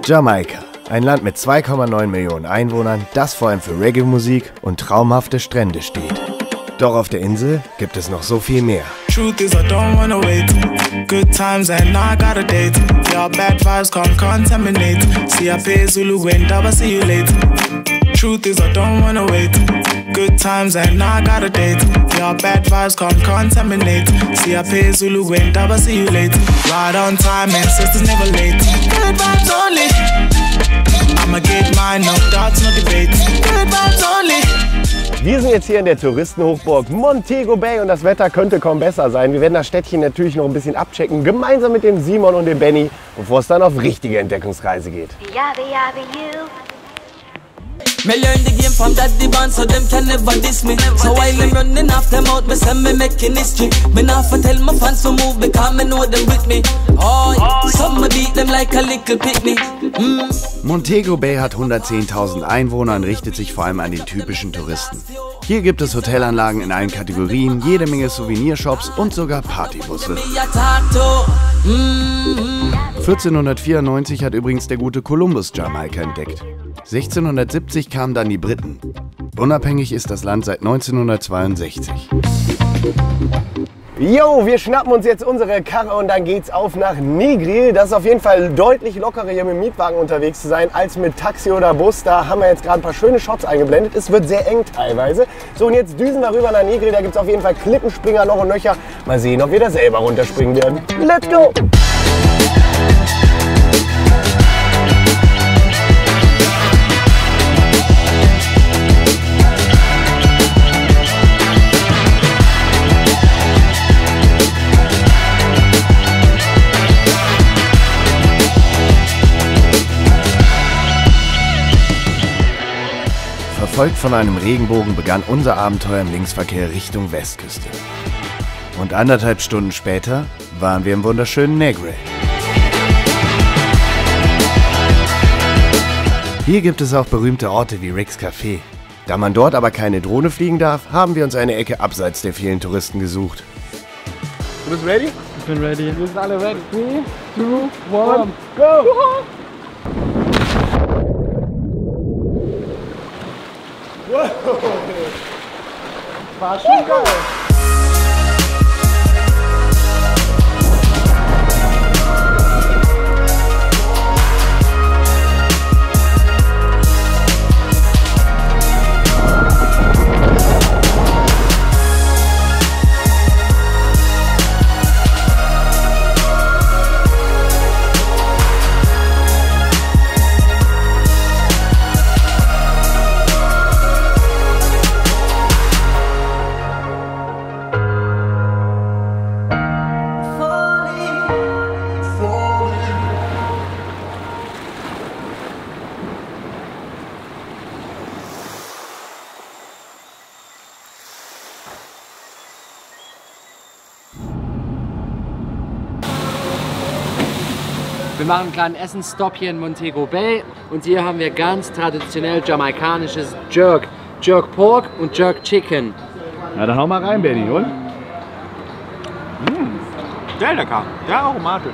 Jamaika, ein Land mit 2,9 Millionen Einwohnern, das vor allem für Reggae-Musik und traumhafte Strände steht. Doch auf der Insel gibt es noch so viel mehr. Truth is I don't wanna wait. Good times and I got a date. Your bad vibes can't contaminate. See I pay Zulu wind, I see you late. Truth is I don't wanna wait. Good times and I got a date. Your bad vibes can't contaminate. See I pay Zulu wind, I see you late. Right on time and sisters never late. Good vibes only. I'ma get mine, no doubts, no debate. Good vibes only. Wir sind jetzt hier in der Touristenhochburg Montego Bay und das Wetter könnte kaum besser sein. Wir werden das Städtchen natürlich noch ein bisschen abchecken, gemeinsam mit dem Simon und dem Benny, bevor es dann auf richtige Entdeckungsreise geht. Me learn the game from daddy band, so them can never diss me. So while I'm running off them out, me send me making history. Me not for tell my fans to move because me know them with me. Oh, some me beat them like a little picnic. Montego Bay hat 110.000 Einwohner und richtet sich vor allem an die typischen Touristen. Hier gibt es Hotelanlagen in allen Kategorien, jede Menge Souvenirshops und sogar Partybusse. 1494 hat übrigens der gute Kolumbus Jamaika entdeckt. 1670 kamen dann die Briten. Unabhängig ist das Land seit 1962. Jo, wir schnappen uns jetzt unsere Karre und dann geht's auf nach Negril. Das ist auf jeden Fall deutlich lockerer, hier mit dem Mietwagen unterwegs zu sein, als mit Taxi oder Bus. Da haben wir jetzt gerade ein paar schöne Shots eingeblendet. Es wird sehr eng teilweise. So, und jetzt düsen wir rüber nach Negril. Da gibt's auf jeden Fall Klippenspringer noch und nöcher. Mal sehen, ob wir da selber runterspringen werden. Let's go! Verfolgt von einem Regenbogen begann unser Abenteuer im Linksverkehr Richtung Westküste. Und 1,5 Stunden später waren wir im wunderschönen Negril. Hier gibt es auch berühmte Orte wie Rick's Café. Da man dort aber keine Drohne fliegen darf, haben wir uns eine Ecke abseits der vielen Touristen gesucht. Du bist ready? Ich bin ready. Wir sind alle ready. 3, 2, 1, go! Wow. War schon geil. Wir machen einen kleinen Essensstopp hier in Montego Bay und hier haben wir ganz traditionell jamaikanisches Jerk. Jerk Pork und Jerk Chicken. Na, dann hau mal rein, Benny, und? Sehr lecker, sehr aromatisch.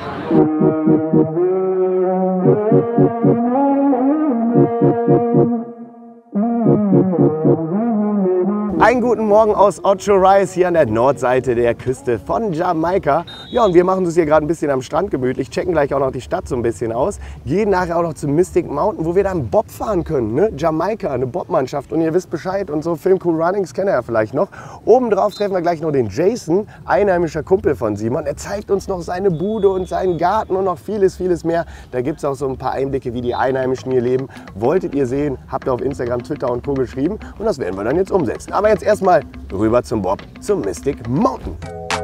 Einen guten Morgen aus Ocho Rios hier an der Nordseite der Küste von Jamaika. Ja, und wir machen uns hier gerade ein bisschen am Strand gemütlich, checken gleich auch noch die Stadt so ein bisschen aus, gehen nachher auch noch zum Mystic Mountain, wo wir dann Bob fahren können. Ne? Jamaika, eine Bobmannschaft, und ihr wisst Bescheid und so, Film Cool Runnings kennt ihr ja vielleicht noch. Obendrauf treffen wir gleich noch den Jason, einheimischer Kumpel von Simon. Er zeigt uns noch seine Bude und seinen Garten und noch vieles, vieles mehr. Da gibt es auch so ein paar Einblicke, wie die Einheimischen hier leben. Wolltet ihr sehen, habt ihr auf Instagram, Twitter und Co. geschrieben und das werden wir dann jetzt umsetzen. Aber jetzt erstmal rüber zum Bob, zum Mystic Mountain.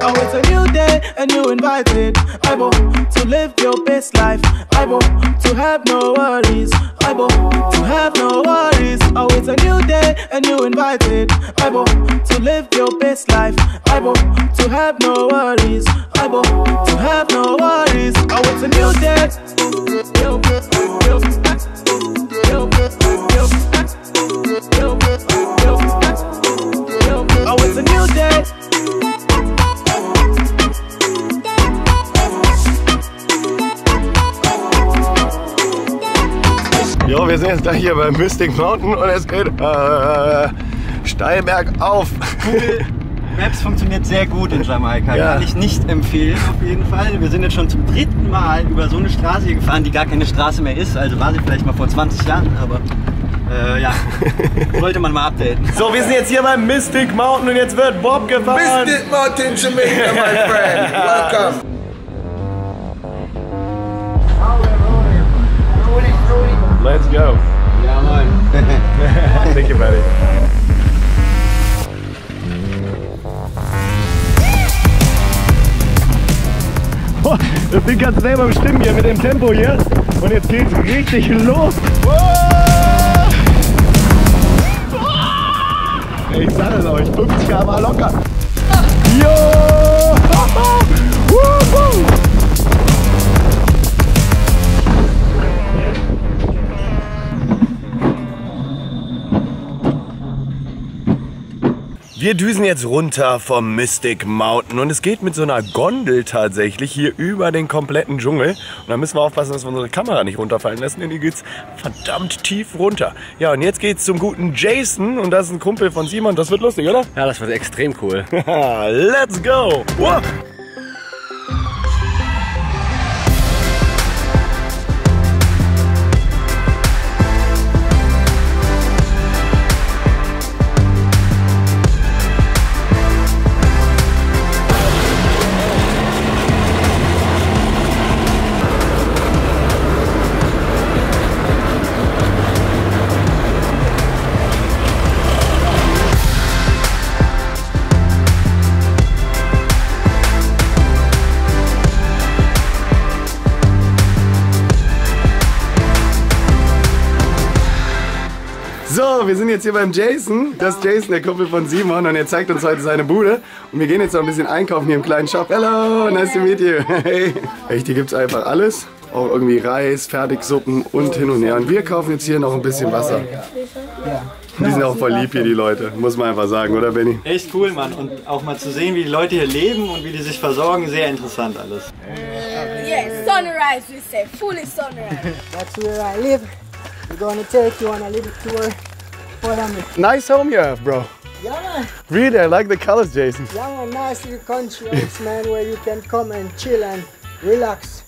Oh, it's a new day and you invited. I want to live your best life. I want to have no worries. I want to have no worries. Oh, it's a new day and you invited. I want to live your best life. I want to have no worries. I want to have no worries. Oh, it's a new day. Oh, it's a new day. Jo, wir sind jetzt gleich hier bei Mystic Mountain und es geht steil bergauf. Google Maps funktioniert sehr gut in Jamaika, Ja. kann ich nicht empfehlen auf jeden Fall. Wir sind jetzt schon zum 3. Mal über so eine Straße hier gefahren, die gar keine Straße mehr ist. Also war sie vielleicht mal vor 20 Jahren, aber ja, sollte man mal updaten. So, wir sind jetzt hier beim Mystic Mountain und jetzt wird Bob gefahren. Mystic Mountain, Jamaica, my friend. Welcome. Let's go. Ja, moin. Thank you, buddy. Oh, das Ding kannst du selber bestimmen hier mit dem Tempo hier. Und jetzt geht's richtig los. Ey, ich sag es euch, 50 km/h locker. Jo! Wir düsen jetzt runter vom Mystic Mountain und es geht mit so einer Gondel tatsächlich hier über den kompletten Dschungel. Und da müssen wir aufpassen, dass wir unsere Kamera nicht runterfallen lassen, denn hier geht's verdammt tief runter. Ja, und jetzt geht's zum guten Jason und das ist ein Kumpel von Simon. Das wird lustig, oder? Ja, das wird extrem cool. Let's go! Wow. So, wir sind jetzt hier beim Jason. Das ist Jason, der Kumpel von Simon, und er zeigt uns heute seine Bude. Und wir gehen jetzt noch ein bisschen einkaufen hier im kleinen Shop. Hello, nice to meet you. Hey. Echt, hier gibt es einfach alles. Auch irgendwie Reis, Fertigsuppen und hin und her. Und wir kaufen jetzt hier noch ein bisschen Wasser. Die sind auch voll lieb hier, die Leute. Muss man einfach sagen, oder Benny? Echt cool, Mann. Und auch mal zu sehen, wie die Leute hier leben und wie die sich versorgen, sehr interessant alles. Yes, sunrise, we say, fully sunrise. That's where I live. We're gonna take you on a little tour. Follow me. Nice home you have, bro. Yeah, man. Really, I like the colors, Jason. Yeah, man. Nice little country house, man, where you can come and chill and relax.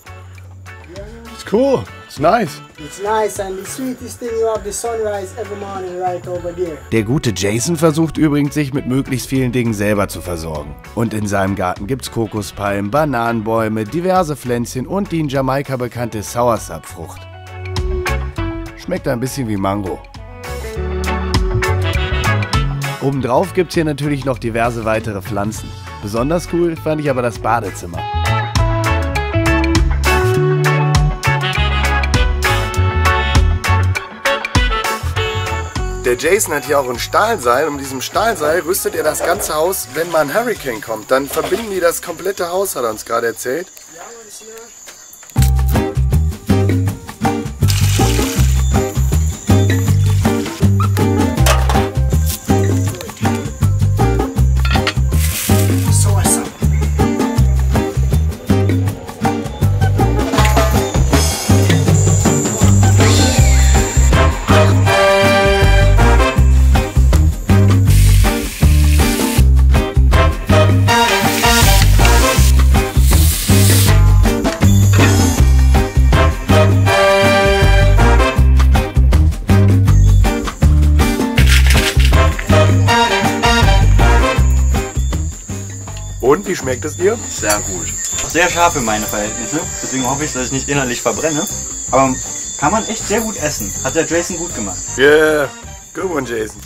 It's cool. It's nice. It's nice, and the sweetest thing, you have the sunrise every morning right over there. Der gute Jason versucht übrigens, sich mit möglichst vielen Dingen selber zu versorgen. Und in seinem Garten gibt's Kokospalmen, Bananenbäume, diverse Pflänzchen und die in Jamaika bekannte Soursop-Frucht. Schmeckt ein bisschen wie Mango. Obendrauf gibt's hier natürlich noch diverse weitere Pflanzen. Besonders cool fand ich aber das Badezimmer. Der Jason hat hier auch ein Stahlseil und mit diesem Stahlseil rüstet er das ganze Haus, wenn mal ein Hurricane kommt. Dann verbinden die das komplette Haus, hat er uns gerade erzählt. Und wie schmeckt es dir? Sehr gut. Sehr scharf für meine Verhältnisse, deswegen hoffe ich, dass ich nicht innerlich verbrenne. Aber kann man echt sehr gut essen. Hat der Jason gut gemacht. Yeah, good one, Jason.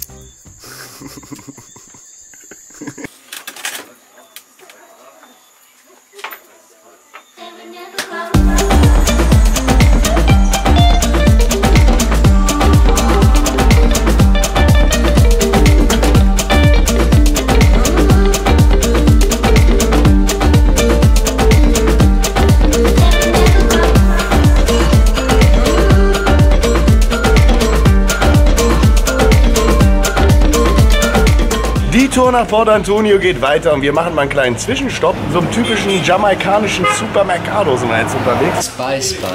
Die Tour nach Port Antonio geht weiter und wir machen mal einen kleinen Zwischenstopp. In so einem typischen jamaikanischen Supermercado sind wir jetzt unterwegs. Spice Bun.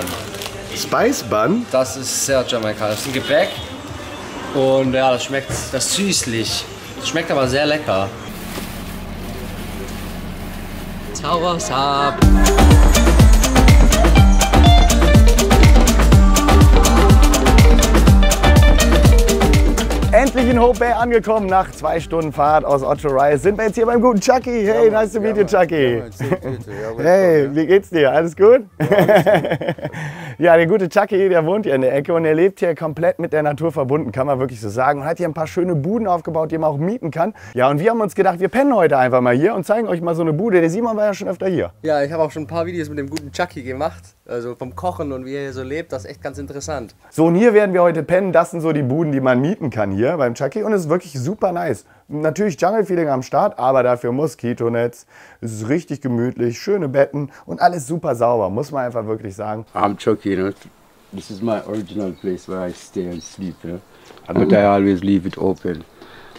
Spice Bun? Das ist sehr jamaikanisch. Das ist ein Gebäck. Und ja, das schmeckt süßlich. Das schmeckt aber sehr lecker. Sauersab. Endlich in Hope Bay angekommen, nach 2 Stunden Fahrt aus Ocho Rice sind wir jetzt hier beim guten Chucky. Hey, nice to meet you, Chucky. Hey, wie geht's dir? Alles gut? Ja, der gute Chucky, der wohnt hier in der Ecke und er lebt hier komplett mit der Natur verbunden, kann man wirklich so sagen. Und hat hier ein paar schöne Buden aufgebaut, die man auch mieten kann. Ja, und wir haben uns gedacht, wir pennen heute einfach mal hier und zeigen euch mal so eine Bude. Der Simon war ja schon öfter hier. Ja, ich habe auch schon ein paar Videos mit dem guten Chucky gemacht. Also vom Kochen und wie er hier so lebt, das ist echt ganz interessant. So, und hier werden wir heute pennen. Das sind so die Buden, die man mieten kann hier beim Chucky. Und es ist wirklich super nice. Natürlich Jungle-Feeling am Start, aber dafür Moskitonetz. Es ist richtig gemütlich, schöne Betten und alles super sauber, muss man einfach wirklich sagen. I'm Chucky, you know. This is my original place where I stay and sleep, you know. But I always leave it open.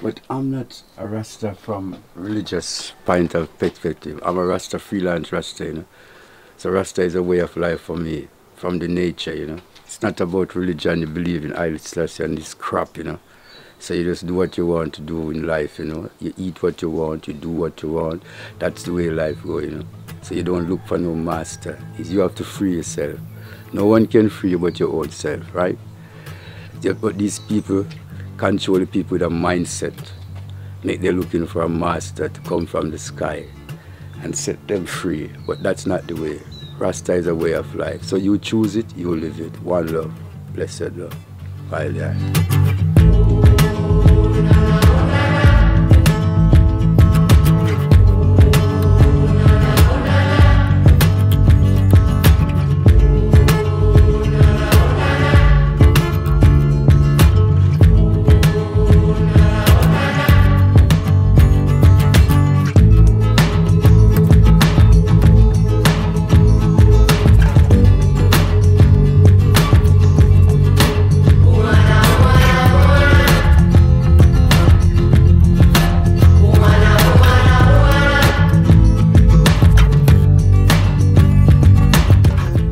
But I'm not a Rasta from religious point of perspective. I'm a Rasta freelance Rasta, you know. So Rasta is a way of life for me, from the nature, you know. It's not about religion, you believe in Haile Selassie and this crap, you know. So you just do what you want to do in life, you know. You eat what you want, you do what you want. That's the way life goes, you know. So you don't look for no master. You have to free yourself. No one can free you but your own self, right? But these people control the people with a mindset. They're looking for a master to come from the sky and set them free. But that's not the way. Rasta is a way of life. So you choose it, you live it. One love, blessed love. Bye, yeah.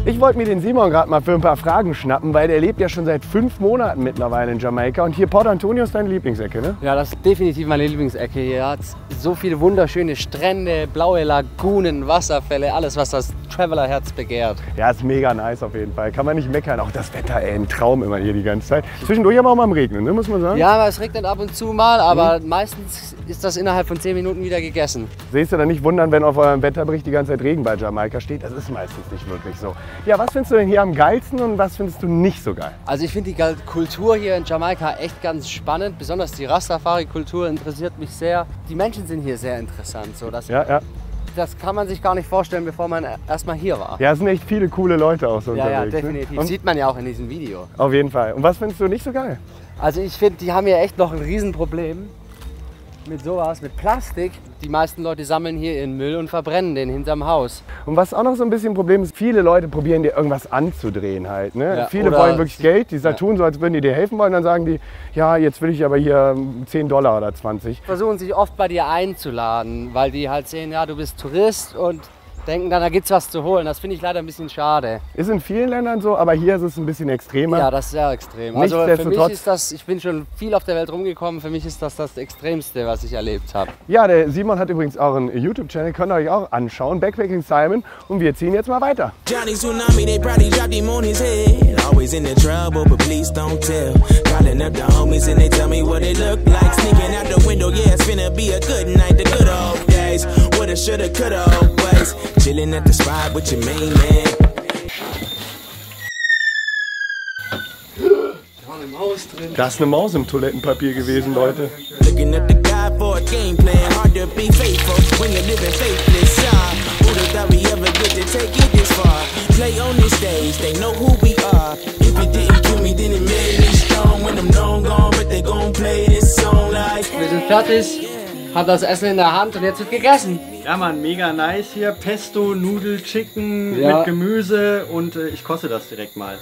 Ich wollte mir den Simon gerade mal für ein paar Fragen schnappen, weil der lebt ja schon seit 5 Monaten mittlerweile in Jamaika. Und hier Port Antonio ist deine Lieblingsecke, ne? Ja, das ist definitiv meine Lieblingsecke. Hier hat so viele wunderschöne Strände, blaue Lagunen, Wasserfälle, alles, was das Traveler-Herz begehrt. Ja, ist mega nice auf jeden Fall. Kann man nicht meckern. Auch das Wetter, ey, ein Traum immer hier die ganze Zeit. Zwischendurch aber auch mal am Regnen, ne, muss man sagen. Ja, aber es regnet ab und zu mal, aber meistens ist das innerhalb von 10 Minuten wieder gegessen. Seht ihr dann nicht wundern, wenn auf eurem Wetterbericht die ganze Zeit Regen bei Jamaika steht? Das ist meistens nicht wirklich so. Ja, was findest du denn hier am geilsten und was findest du nicht so geil? Also ich finde die Kultur hier in Jamaika echt ganz spannend. Besonders die Rastafari-Kultur interessiert mich sehr. Die Menschen sind hier sehr interessant. So, das kann man sich gar nicht vorstellen, bevor man erstmal hier war. Ja, es sind echt viele coole Leute auch so unterwegs. Ja, definitiv. Ne? Sieht man ja auch in diesem Video. Auf jeden Fall. Und was findest du nicht so geil? Also ich finde, die haben hier echt noch ein Riesenproblem mit sowas, mit Plastik. Die meisten Leute sammeln hier ihren Müll und verbrennen den hinterm Haus. Und was auch noch so ein bisschen ein Problem ist, viele Leute probieren dir irgendwas anzudrehen halt. Ne? Ja, viele wollen wirklich Geld, die tun so, als würden die dir helfen wollen. Dann sagen die, ja, jetzt will ich aber hier $10 oder 20. Versuchen sich oft bei dir einzuladen, weil die halt sehen, ja, du bist Tourist und denken dann, da gibt's was zu holen. Das finde ich leider ein bisschen schade. Ist in vielen Ländern so, aber hier ist es ein bisschen extremer. Ja, das ist sehr extrem. Also für mich ist das, ich bin schon viel auf der Welt rumgekommen, für mich ist das das Extremste, was ich erlebt habe. Ja, der Simon hat übrigens auch einen YouTube-Channel, könnt ihr euch auch anschauen, Backpacking Simon. Und wir ziehen jetzt mal weiter. Johnny Tsunami, they probably dropped him on his head. Always in the trouble, but please don't tell. Calling up the homies and they tell me what it look like. Sneaking out the window, yeah, it's finna be a good night, the good old days. Woulda, shoulda, coulda always. Chilling at the spot with your main man. Das ist eine Maus im Toilettenpapier gewesen, Leute. Looking at the guy for a game plan, hard to be faithful when you're living faithless. Who'da thought we ever get to take it this far? Play on this stage, they know who we are. If it didn't kill me, then it made me strong. When I'm long gone, but they gon' play this song like. Wir sind fertig, haben das Essen in der Hand und jetzt wird gegessen. Ja Mann, mega nice hier. Pesto, Nudel, Chicken mit Gemüse und ich koste das direkt mal.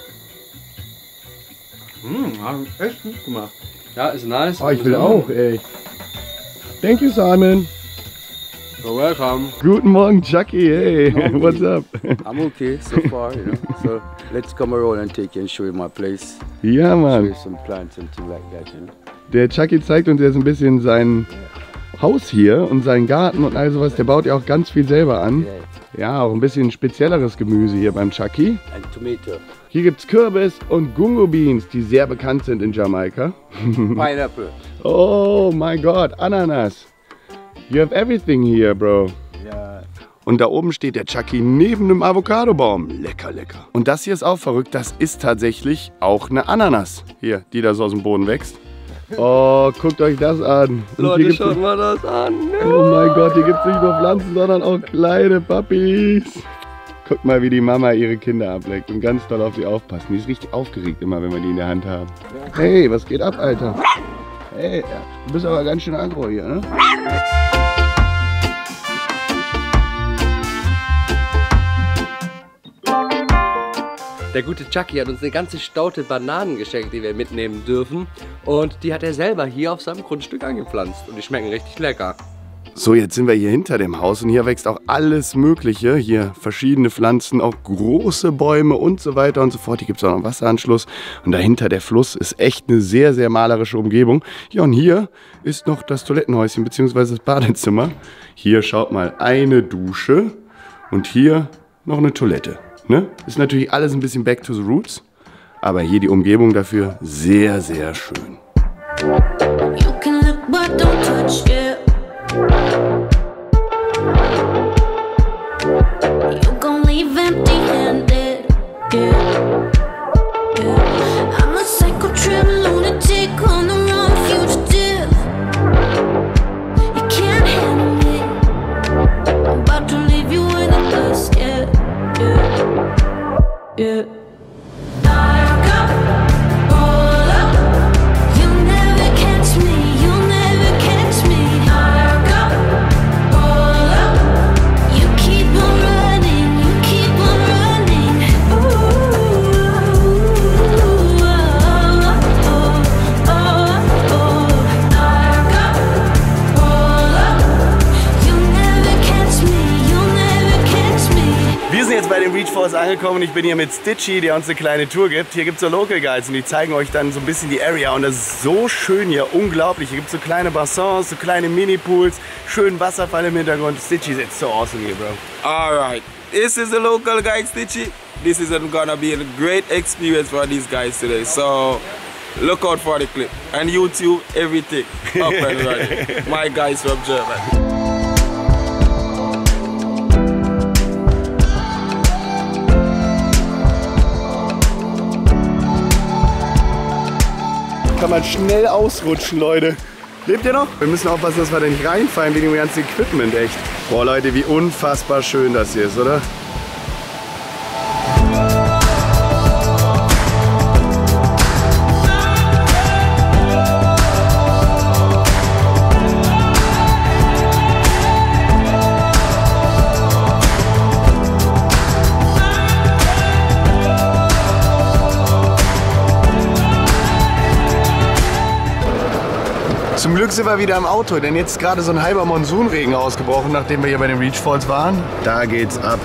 Haben echt gut gemacht. Ja, ist nice. Oh, ich will auch, ey. Thank you, Simon. You're welcome. Guten Morgen, Chucky. Hey, what's up? I'm okay so far, you know. So let's come around and take you and show you my place. Ja, Mann. Show you some plants and things like that, you know. Der Chucky zeigt uns jetzt ein bisschen sein Haus hier und seinen Garten und all sowas. Der baut ja auch ganz viel selber an. Ja, auch ein bisschen spezielleres Gemüse hier beim Chucky. And tomato. Hier gibt's Kürbis und Gungo Beans, die sehr bekannt sind in Jamaika. Pineapple. Oh mein Gott, Ananas. You have everything here, bro. Ja. Und da oben steht der Chucky neben einem Avocadobaum. Lecker, lecker. Und das hier ist auch verrückt. Das ist tatsächlich auch eine Ananas. Hier, die da so aus dem Boden wächst. Oh, guckt euch das an. Und Leute, schaut mal das an. Oh mein Gott, hier gibt es nicht nur Pflanzen, sondern auch kleine Puppies. Guckt mal, wie die Mama ihre Kinder ableckt und ganz doll auf sie aufpassen. Die ist richtig aufgeregt immer, wenn wir die in der Hand haben. Hey, was geht ab, Alter? Hey, du bist aber ganz schön aggro hier, ne? Der gute Chucky hat uns eine ganze Staute Bananen geschenkt, die wir mitnehmen dürfen. Und die hat er selber hier auf seinem Grundstück angepflanzt. Und die schmecken richtig lecker. So, jetzt sind wir hier hinter dem Haus und hier wächst auch alles Mögliche. Hier verschiedene Pflanzen, auch große Bäume und so weiter und so fort. Hier gibt es auch noch einen Wasseranschluss. Und dahinter der Fluss ist echt eine sehr, sehr malerische Umgebung. Ja, und hier ist noch das Toilettenhäuschen bzw. das Badezimmer. Hier, schaut mal, eine Dusche und hier noch eine Toilette. Ne? Ist natürlich alles ein bisschen back to the roots, aber hier die Umgebung dafür sehr, sehr schön. You can look but don't touch, yeah. You gon' leave empty-handed, yeah. I'm a psycho trip lunatic on the run, fugitive. You can't handle me. I'm about to leave you in the dust, yeah. Yeah. You'll never catch me, you'll never catch me. You keep on running, you keep on running. You'll never catch me, you'll never catch me. Wir sind jetzt bei den Reach Falls angekommen und ich bin hier mit Stitchy, der uns eine kleine Tour gibt. Hier gibt es so Local Guides und die zeigen euch dann so ein bisschen die Area und das ist so schön hier, unglaublich. Hier gibt es so kleine Bassins, so kleine Mini-Pools, schönen Wasserfall im Hintergrund. Stitchy, it's so awesome here, bro. Alright, this is the local guide Stitchy. This is gonna be a great experience for these guys today. So look out for the clip. And YouTube, everything up and running. My guys from Germany. Kann man schnell ausrutschen, Leute. Lebt ihr noch? Wir müssen aufpassen, dass wir da nicht reinfallen wegen dem ganzen Equipment, echt. Boah, Leute, wie unfassbar schön das hier ist, oder? Zum Glück sind wir wieder im Auto, denn jetzt ist gerade so ein halber Monsunregen ausgebrochen, nachdem wir hier bei den Reach Falls waren. Da geht's ab.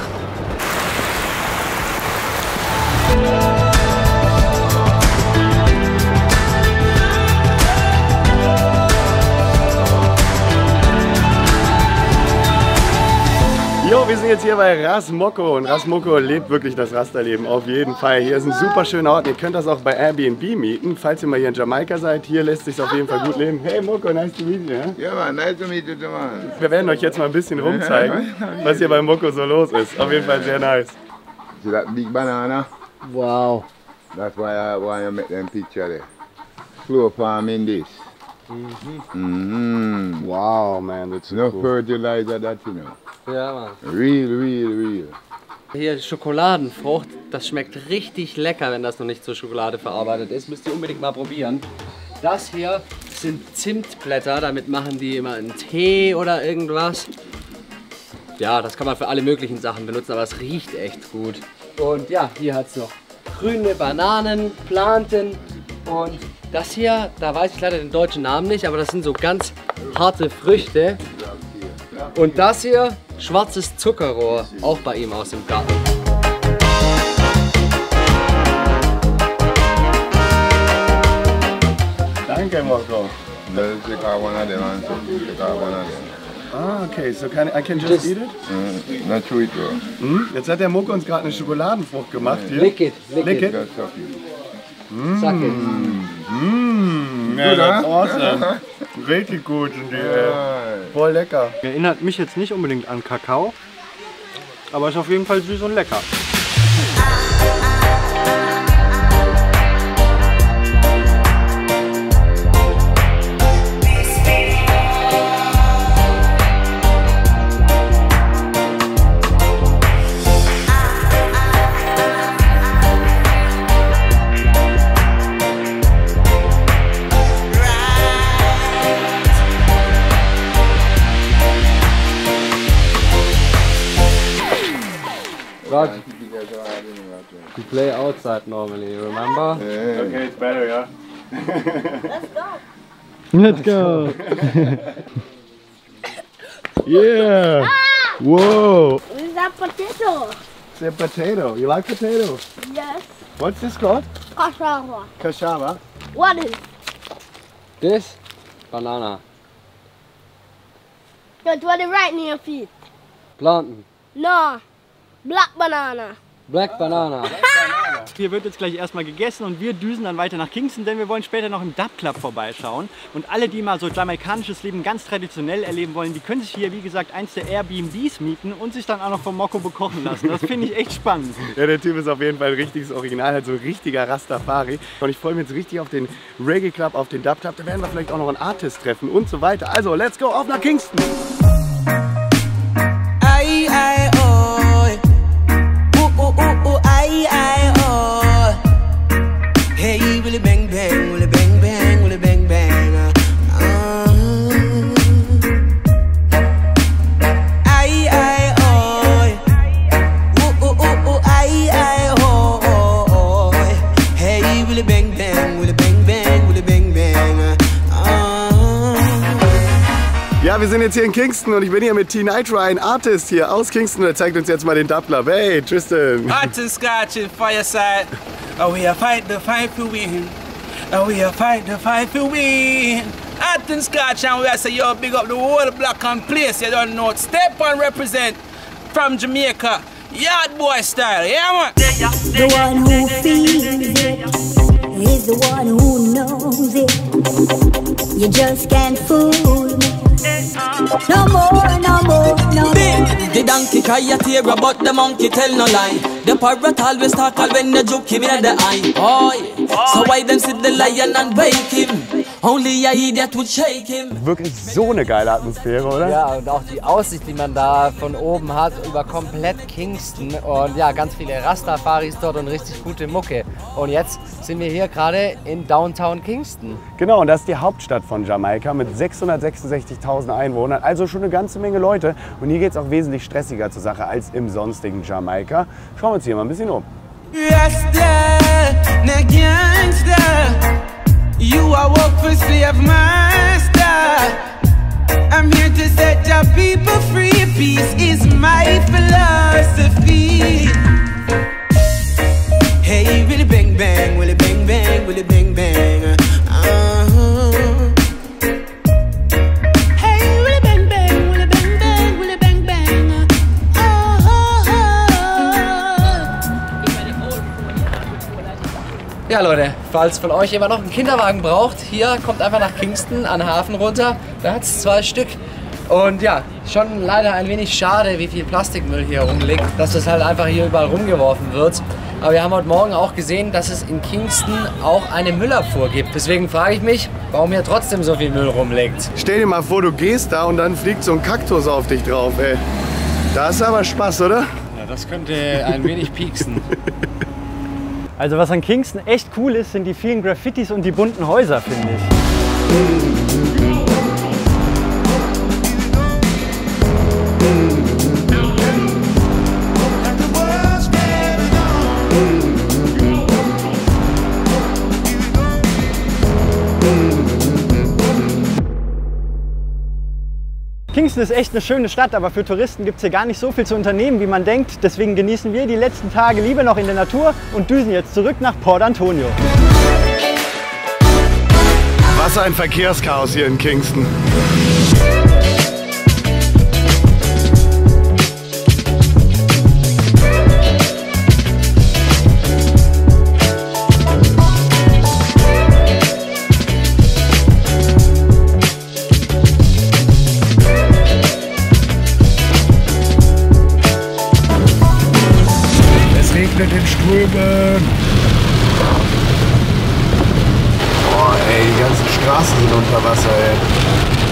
Jo, wir sind jetzt hier bei Ras Moko und Ras Moko lebt wirklich das Rasterleben, auf jeden Fall. Hier ist ein super schöner Ort, ihr könnt das auch bei Airbnb mieten, falls ihr mal hier in Jamaika seid. Hier lässt sich auf jeden Fall gut leben. Hey Moko, nice to meet you. Ja, man, nice to meet you, man. Wir werden euch jetzt mal ein bisschen rumzeigen, was hier bei Moko so los ist. Auf jeden Fall sehr nice. See that big banana? Wow. That's why I want to make them picture there. Slow farming this. Wow, man, that's so no cool. fertilizer that, you know. Ja, Mann. Real. Hier Schokoladenfrucht, das schmeckt richtig lecker, wenn das noch nicht zur Schokolade verarbeitet ist. Müsst ihr unbedingt mal probieren. Das hier sind Zimtblätter, damit machen die immer einen Tee oder irgendwas. Ja, das kann man für alle möglichen Sachen benutzen, aber es riecht echt gut. Und ja, hier hat es noch grüne Bananen, Planten und das hier, da weiß ich leider den deutschen Namen nicht, aber das sind so ganz harte Früchte. Und das hier, schwarzes Zuckerrohr, auch bei ihm aus dem Garten. Danke, Marco. Ah, okay, so I can just eat it? Not sweet, bro. Jetzt hat der Mucke uns gerade eine Schokoladenfrucht gemacht hier. Lick it. Suck it. Ja, that's awesome. Richtig gut sind die, voll lecker. Erinnert mich jetzt nicht unbedingt an Kakao, aber ist auf jeden Fall süß und lecker. Rod, you play outside normally, remember? Okay, it's better, yeah. Let's go! Yeah! Whoa! Is that potato? It's a potato. You like potato? Yes. What's this called? Cassava. Cassava. What is? This? Banana. Don't want it right near your feet. Planten. No. Black banana. Black Banana. Hier wird jetzt gleich erstmal gegessen und wir düsen dann weiter nach Kingston, denn wir wollen später noch im Dub Club vorbeischauen. Und alle, die mal so jamaikanisches Leben ganz traditionell erleben wollen, die können sich hier, wie gesagt, eins der Airbnbs mieten und sich dann auch noch vom Mokko bekochen lassen. Das finde ich echt spannend. Ja, der Typ ist auf jeden Fall ein richtiges Original, halt so ein richtiger Rastafari. Und ich freue mich jetzt richtig auf den Reggae Club, auf den Dub Club. Da werden wir vielleicht auch noch einen Artist treffen und so weiter. Also, let's go, auf nach Kingston! Aye, aye, oh. Aye, aye, oh. Hey, willy bang bang, willy bang bang, willy bang bang. Aye, aye, oh. Aye, aye, oh. Hey, willy bang bang, willy bang bang, willy bang bang. Ja, wir sind jetzt hier in Kingston und ich bin hier mit T-Nitro, ein Artist hier aus Kingston. Der zeigt uns jetzt mal den Dub Club. Hey, Tristan. Hot and scotch and fireside. Oh, we are fight the fight for win. Oh, we are fight the fight for win. Hot and scotch and we are say, yo, big up the whole block and place. You don't know. Step and represent from Jamaica. Yard boy style. Yeah, man. The one who feels it is the one who knows it. You just can't fool me. No more, no more, no more. The donkey cry a tear, but the monkey tell no lie. The parrot always talk when the joke him in the eye. Oh, yeah. So why them sit the lion and wake him? Only a idiot would shake him. Wirklich so eine geile Atmosphäre, oder? Ja, und auch die Aussicht, die man da von oben hat, über komplett Kingston. Und ja, ganz viele Rastafaris dort und richtig gute Mucke. Und jetzt sind wir hier gerade in Downtown Kingston. Genau, und das ist die Hauptstadt von Jamaika mit 666.000 Einwohnern. Also schon eine ganze Menge Leute. Und hier geht es auch wesentlich stressiger zur Sache als im sonstigen Jamaika. Schauen wir uns hier mal ein bisschen um. You are work for slave master. I'm here to set your people free. Peace is my philosophy. Hey, willy bang bang, willy bang bang, willy bang bang. Hey, willy bang bang, willy bang bang, willy bang bang. Ja Leute, falls von euch jemand noch einen Kinderwagen braucht, hier kommt einfach nach Kingston an den Hafen runter. Da hat es 2 Stück. Und ja, schon leider ein wenig schade, wie viel Plastikmüll hier rumliegt, dass das halt einfach hier überall rumgeworfen wird. Aber wir haben heute Morgen auch gesehen, dass es in Kingston auch eine Müllabfuhr gibt. Deswegen frage ich mich, warum hier trotzdem so viel Müll rumliegt. Stell dir mal vor, du gehst da und dann fliegt so ein Kaktus auf dich drauf, ey. Da ist aber Spaß, oder? Ja, das könnte ein wenig pieksen. Also was an Kingston echt cool ist, sind die vielen Graffitis und die bunten Häuser, finde ich. Kingston ist echt eine schöne Stadt, aber für Touristen gibt es hier gar nicht so viel zu unternehmen, wie man denkt. Deswegen genießen wir die letzten Tage lieber noch in der Natur und düsen jetzt zurück nach Port Antonio. Was ein Verkehrschaos hier in Kingston. In den Strömen. Boah, ey, die ganzen Straßen sind unter Wasser, ey.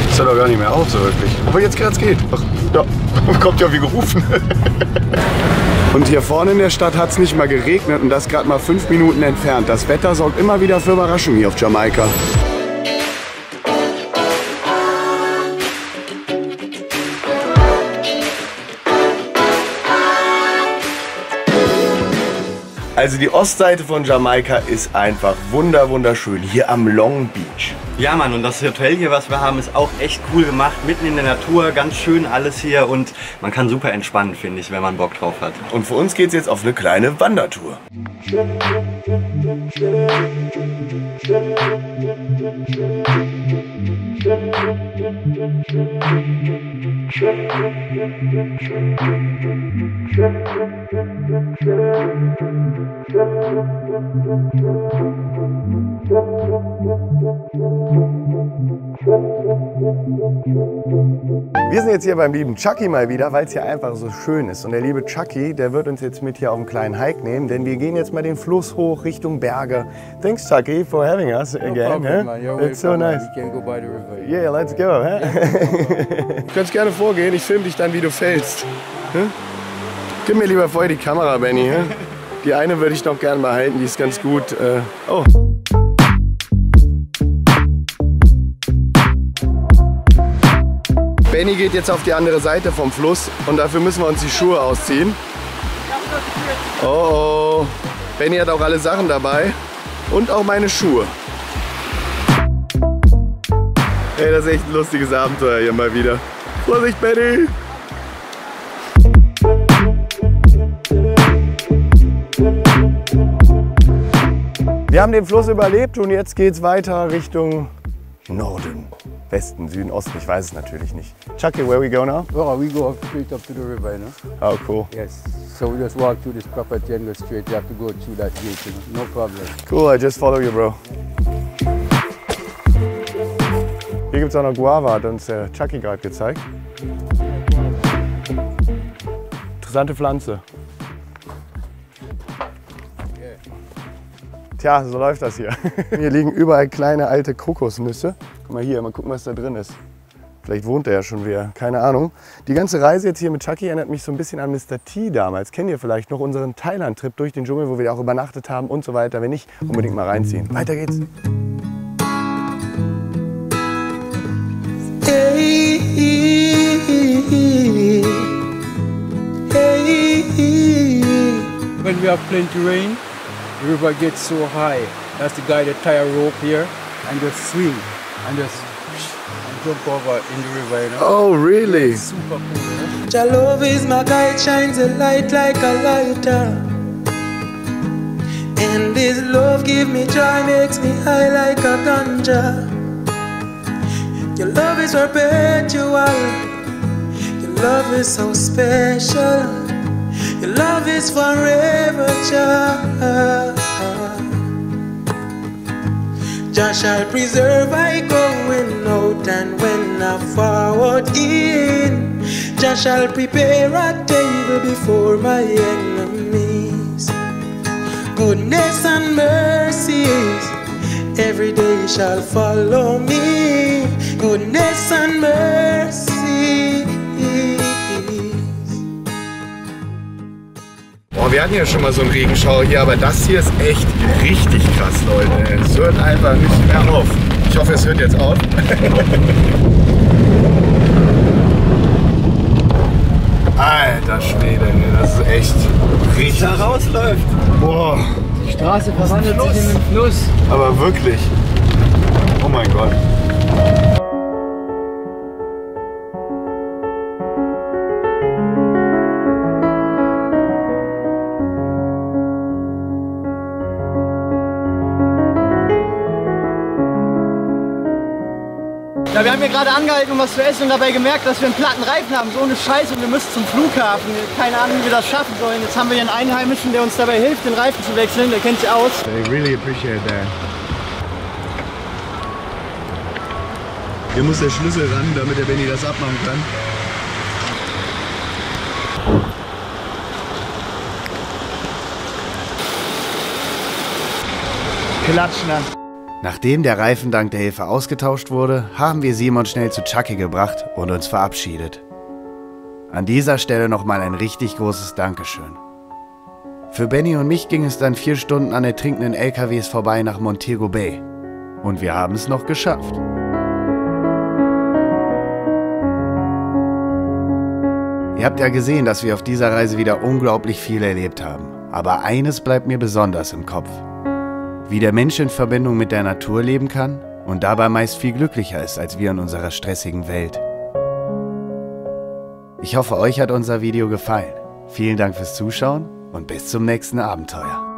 Das hört doch gar nicht mehr auf, so wirklich. Aber jetzt gerade geht. Ach, ja, kommt ja wie gerufen. Und hier vorne in der Stadt hat es nicht mal geregnet und das gerade mal 5 Minuten entfernt. Das Wetter sorgt immer wieder für Überraschungen hier auf Jamaika. Also die Ostseite von Jamaika ist einfach wunderschön, hier am Long Beach. Ja Mann, und das Hotel hier, was wir haben, ist auch echt cool gemacht, mitten in der Natur, ganz schön alles hier und man kann super entspannen, finde ich, wenn man Bock drauf hat. Und für uns geht es jetzt auf eine kleine Wandertour. Wir sind jetzt hier beim lieben Chucky mal wieder, weil es hier einfach so schön ist. Und der liebe Chucky, der wird uns jetzt mit hier auf einen kleinen Hike nehmen, denn wir gehen jetzt mal den Fluss hoch Richtung Berge. Thanks Chucky for having us again. No problem, man. It's so nice. We can go by the river. Yeah, let's go. Du kannst gerne vorgehen, ich filme dich dann, wie du fällst. Gib mir lieber vorher die Kamera, Benny. Die eine würde ich noch gerne behalten, die ist ganz gut. Oh. Benny geht jetzt auf die andere Seite vom Fluss und dafür müssen wir uns die Schuhe ausziehen. Oh oh. Benny hat auch alle Sachen dabei und auch meine Schuhe. Hey, das ist echt ein lustiges Abenteuer hier mal wieder. Vorsicht, Benny! Wir haben den Fluss überlebt und jetzt geht's weiter Richtung Norden. Westen, Süden, Osten, ich weiß es natürlich nicht. Chucky, where we go now? Well, we go straight up to the river, you know? Oh, cool. Yes. So we just walk through this property and go straight. You have to go through that gate, you know? No problem. Cool, I just follow you, bro. Hier gibt es auch noch Guava, hat uns der Chucky gerade gezeigt. Interessante Pflanze. Tja, so läuft das hier. Hier liegen überall kleine alte Kokosnüsse. Guck mal hier, mal gucken, was da drin ist. Vielleicht wohnt er ja schon wieder, keine Ahnung. Die ganze Reise jetzt hier mit Chucky erinnert mich so ein bisschen an Mr. T damals. Kennt ihr vielleicht noch unseren Thailand-Trip durch den Dschungel, wo wir auch übernachtet haben und so weiter. Wenn nicht, unbedingt mal reinziehen. Weiter geht's. Hey, hey, hey. When we have plenty rain, the river gets so high. That's the guy that tie a rope here and just swing and just jump over in the river, you know? Oh, really? It's super cool, Your love is my guide, shines a light like a lighter. And this love give me joy, makes me high like a ganja. Your love is perpetual. Your love is so special. Your love is forever, child. Jah shall preserve I going out and when I forward in. Jah shall prepare a table before my enemies. Goodness and mercies every day shall follow me. Goodness and mercies. Oh, wir hatten ja schon mal so einen Regenschauer hier, aber das hier ist echt richtig krass, Leute. Es hört einfach nicht mehr auf. Ich hoffe, es hört jetzt auf. Alter Schwede, das ist echt richtig. Da rausläuft. Boah. Die Straße verwandelt sich in den Fluss. Aber wirklich. Oh mein Gott. Ja, wir haben hier gerade angehalten, um was zu essen und dabei gemerkt, dass wir einen platten Reifen haben. So eine Scheiße und wir müssen zum Flughafen. Keine Ahnung, wie wir das schaffen sollen. Jetzt haben wir hier einen Einheimischen, der uns dabei hilft, den Reifen zu wechseln. Der kennt sich aus. I really appreciate that. Hier muss der Schlüssel ran, damit der Benny das abmachen kann. Klatschen an. Nachdem der Reifen dank der Hilfe ausgetauscht wurde, haben wir Simon schnell zu Chucky gebracht und uns verabschiedet. An dieser Stelle nochmal ein richtig großes Dankeschön. Für Benny und mich ging es dann 4 Stunden an ertrinkenden LKWs vorbei nach Montego Bay. Und wir haben es noch geschafft. Ihr habt ja gesehen, dass wir auf dieser Reise wieder unglaublich viel erlebt haben. Aber eines bleibt mir besonders im Kopf. Wie der Mensch in Verbindung mit der Natur leben kann und dabei meist viel glücklicher ist als wir in unserer stressigen Welt. Ich hoffe, euch hat unser Video gefallen. Vielen Dank fürs Zuschauen und bis zum nächsten Abenteuer.